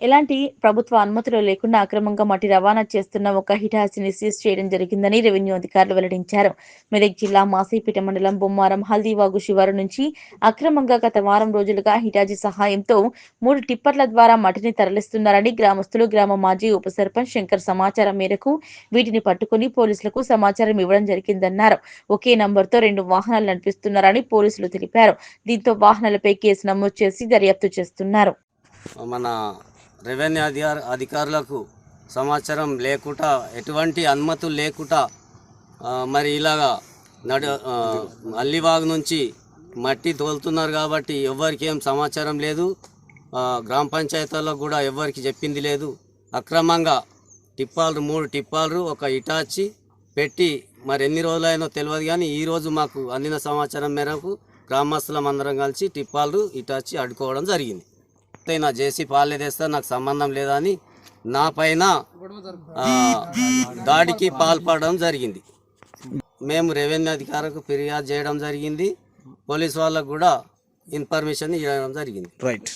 ఎలాంటి ప్రభుత్వ అనుమతులు లేకుండా అక్రమంగా మట్టి రవాణా చేస్తున్న ఒక హిటాచిని సీజ్ చేయడం జరిగిందని రెవెన్యూ అధికారులు వెల్లడించారు. మెదక్ జిల్లా మాసైపేట మండలం బొమ్మారం హల్దీవాగు శివారు నుంచి అక్రమంగా గత వారం రోజులుగా హిటాచి సహాయంతో 3 టిప్పర్ల ద్వారా మట్టిని తరలిస్తున్నారని గ్రామస్తులు, గ్రామ మాజీ ఉప సర్పంచ్ శంకర్ సమాచారం మేరకు వీటిని పట్టుకుని పోలీసులకు సమాచారం ఇవ్వడం జరిగిందన్నారు. ఒకే నంబర్తో 2 వాహనాలు నడిపిస్తున్నారని పోలీసులు తెలిపారు. దీంతో వాహనాలపై కేసు నమోదు చేసి దర్యాప్తు చేస్తున్నారు. మన రెవెన్యూ అధికారులకు సమాచారం లేకుండా, ఎటువంటి అనుమతులు లేకుండా మరి ఇలాగా అల్లివాగు నుంచి మట్టి తోలుతున్నారు కాబట్టి ఎవరికి ఏం సమాచారం లేదు. గ్రామ పంచాయతీలకు కూడా ఎవరికి చెప్పింది లేదు. అక్రమంగా టిప్పాలు 3 టిప్పాలు ఒక ఇటాచి పెట్టి మరి ఎన్ని రోజులైనా తెలియదు, కానీ ఈరోజు మాకు అందిన సమాచారం మేరకు గ్రామస్తులం అందరం కలిసి టిప్పాలు ఇటాచి అడ్డుకోవడం జరిగింది. నా జేసీ పాలే తెస్తా, నాకు సంబంధం లేదని నా పైన దాడికి పాల్పడడం జరిగింది. మేము రెవెన్యూ అధికారులకు ఫిర్యాదు చేయడం జరిగింది. పోలీసు వాళ్ళకు కూడా ఇన్ఫర్మేషన్ ఇవ్వడం జరిగింది. రైట్.